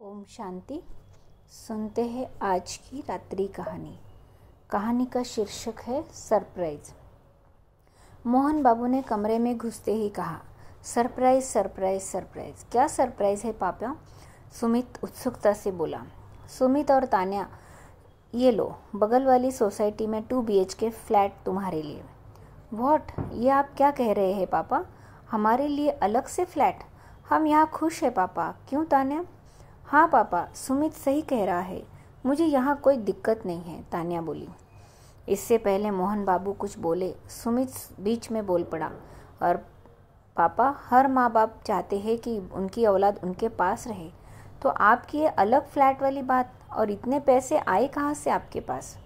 ओम शांति। सुनते हैं आज की रात्रि कहानी। कहानी का शीर्षक है सरप्राइज। मोहन बाबू ने कमरे में घुसते ही कहा, सरप्राइज सरप्राइज सरप्राइज। क्या सरप्राइज है पापा? सुमित उत्सुकता से बोला। सुमित और तान्या, ये लो, बगल वाली सोसाइटी में 2 BHK फ्लैट तुम्हारे लिए। व्हाट? ये आप क्या कह रहे हैं पापा? हमारे लिए अलग से फ्लैट? हम यहाँ खुश है पापा। क्यों तान्या? हाँ पापा, सुमित सही कह रहा है, मुझे यहाँ कोई दिक्कत नहीं है, तान्या बोली। इससे पहले मोहन बाबू कुछ बोले, सुमित बीच में बोल पड़ा, और पापा, हर माँ बाप चाहते हैं कि उनकी औलाद उनके पास रहे, तो आपकी ये अलग फ्लैट वाली बात, और इतने पैसे आए कहाँ से आपके पास?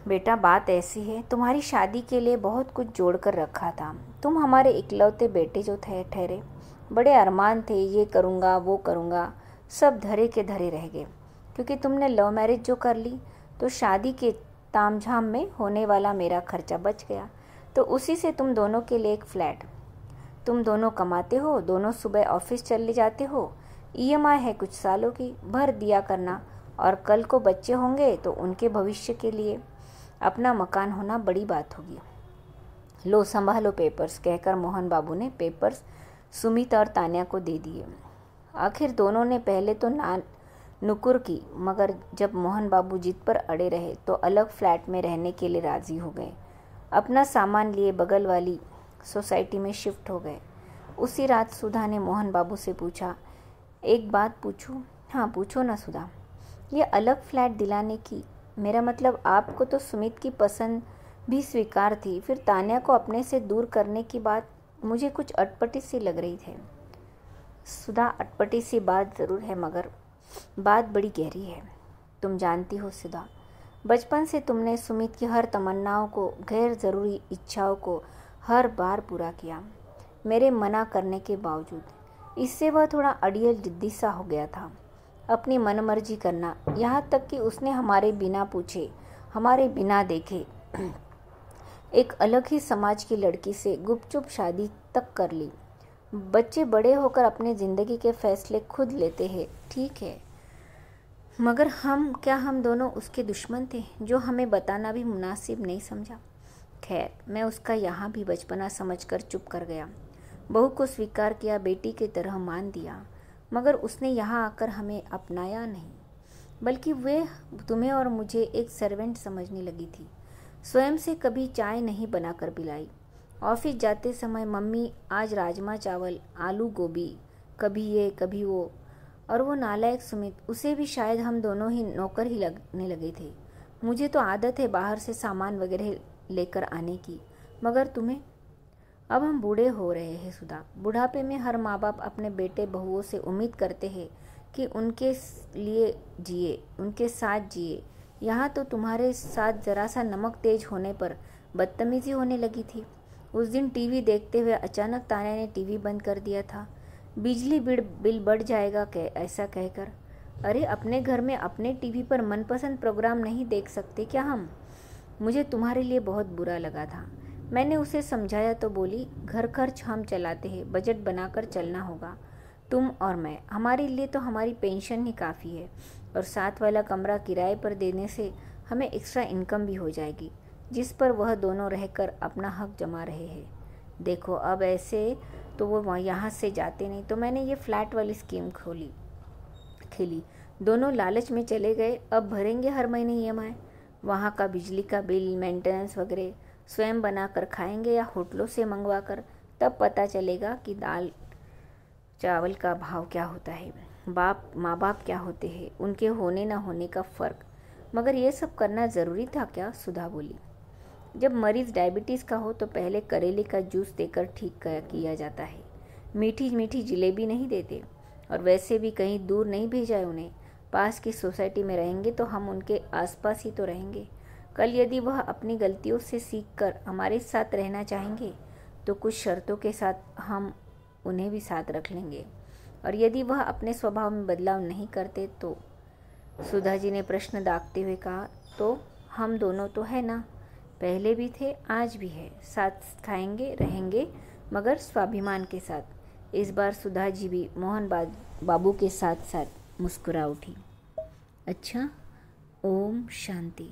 बेटा, बात ऐसी है, तुम्हारी शादी के लिए बहुत कुछ जोड़ कर रखा था। तुम हमारे इकलौते बेटे जो थे ठहरे, बड़े अरमान थे, ये करूँगा वो करूँगा, सब धरे के धरे रह गए। क्योंकि तुमने लव मैरिज जो कर ली, तो शादी के तामझाम में होने वाला मेरा खर्चा बच गया, तो उसी से तुम दोनों के लिए एक फ्लैट। तुम दोनों कमाते हो, दोनों सुबह ऑफिस चले जाते हो, EMI है कुछ सालों की, भर दिया करना, और कल को बच्चे होंगे तो उनके भविष्य के लिए अपना मकान होना बड़ी बात होगी। लो संभालो पेपर्स, कहकर मोहन बाबू ने पेपर्स सुमित और तान्या को दे दिए। आखिर दोनों ने पहले तो नुकुर की, मगर जब मोहन बाबू जिद पर अड़े रहे तो अलग फ्लैट में रहने के लिए राजी हो गए। अपना सामान लिए बगल वाली सोसाइटी में शिफ्ट हो गए। उसी रात सुधा ने मोहन बाबू से पूछा, एक बात पूछूं? हाँ पूछो ना सुधा। ये अलग फ्लैट दिलाने की, मेरा मतलब आपको तो सुमित की पसंद भी स्वीकार थी, फिर तान्या को अपने से दूर करने की बात मुझे कुछ अटपटी सी लग रही थी। सुधा, अटपटी सी बात ज़रूर है, मगर बात बड़ी गहरी है। तुम जानती हो सुधा, बचपन से तुमने सुमित की हर तमन्नाओं को, गैर ज़रूरी इच्छाओं को हर बार पूरा किया, मेरे मना करने के बावजूद। इससे वह थोड़ा अड़ियल जिद्दी सा हो गया था, अपनी मनमर्जी करना, यहाँ तक कि उसने हमारे बिना पूछे, हमारे बिना देखे एक अलग ही समाज की लड़की से गुपचुप शादी तक कर ली। बच्चे बड़े होकर अपने ज़िंदगी के फैसले खुद लेते हैं, ठीक है, मगर हम दोनों उसके दुश्मन थे, जो हमें बताना भी मुनासिब नहीं समझा। खैर, मैं उसका यहाँ भी बचपना समझकर चुप कर गया। बहू को स्वीकार किया, बेटी की तरह मान दिया, मगर उसने यहाँ आकर हमें अपनाया नहीं, बल्कि वे तुम्हें और मुझे एक सर्वेंट समझने लगी थी। स्वयं से कभी चाय नहीं बनाकर पिलाई। ऑफिस जाते समय मम्मी आज राजमा चावल, आलू गोभी, कभी ये कभी वो, और वो नालायक सुमित, उसे भी शायद हम दोनों ही नौकर ही लगने लगे थे। मुझे तो आदत है बाहर से सामान वगैरह लेकर आने की, मगर तुम्हें? अब हम बूढ़े हो रहे हैं सुधा। बुढ़ापे में हर माँ बाप अपने बेटे बहुओं से उम्मीद करते हैं कि उनके लिए जिए, उनके साथ जिए। यहाँ तो तुम्हारे साथ जरा सा नमक तेज होने पर बदतमीजी होने लगी थी। उस दिन टीवी देखते हुए अचानक तान्या ने टीवी बंद कर दिया था, बिजली बिल बढ़ जाएगा ऐसा कहकर। अरे, अपने घर में अपने टीवी पर मनपसंद प्रोग्राम नहीं देख सकते क्या हम? मुझे तुम्हारे लिए बहुत बुरा लगा था। मैंने उसे समझाया तो बोली, घर खर्च हम चलाते हैं, बजट बनाकर चलना होगा, तुम और मैं। हमारे लिए तो हमारी पेंशन ही काफ़ी है, और साथ वाला कमरा किराए पर देने से हमें एक्स्ट्रा इनकम भी हो जाएगी, जिस पर वह दोनों रहकर अपना हक जमा रहे हैं। देखो, अब ऐसे तो वो यहाँ से जाते नहीं, तो मैंने ये फ्लैट वाली स्कीम खेली। दोनों लालच में चले गए। अब भरेंगे हर महीने EMI, वहाँ का बिजली का बिल, मेंटेनेंस वगैरह स्वयं बनाकर खाएंगे या होटलों से मंगवा कर। तब पता चलेगा कि दाल चावल का भाव क्या होता है, माँ बाप क्या होते हैं, उनके होने ना होने का फ़र्क। मगर ये सब करना ज़रूरी था क्या? सुधा बोली। जब मरीज़ डायबिटीज़ का हो तो पहले करेले का जूस देकर ठीक किया जाता है, मीठी मीठी जलेबी नहीं देते। और वैसे भी कहीं दूर नहीं भेजा है उन्हें, पास की सोसाइटी में रहेंगे तो हम उनके आसपास ही तो रहेंगे। कल यदि वह अपनी गलतियों से सीख कर हमारे साथ रहना चाहेंगे तो कुछ शर्तों के साथ हम उन्हें भी साथ रख लेंगे, और यदि वह अपने स्वभाव में बदलाव नहीं करते तो? सुधा जी ने प्रश्न दागते हुए कहा, तो हम दोनों तो है ना, पहले भी थे, आज भी है, साथ खाएंगे रहेंगे, मगर स्वाभिमान के साथ। इस बार सुधा जी भी मोहन बाबू के साथ साथ मुस्कुरा उठी। अच्छा, ओम शांति।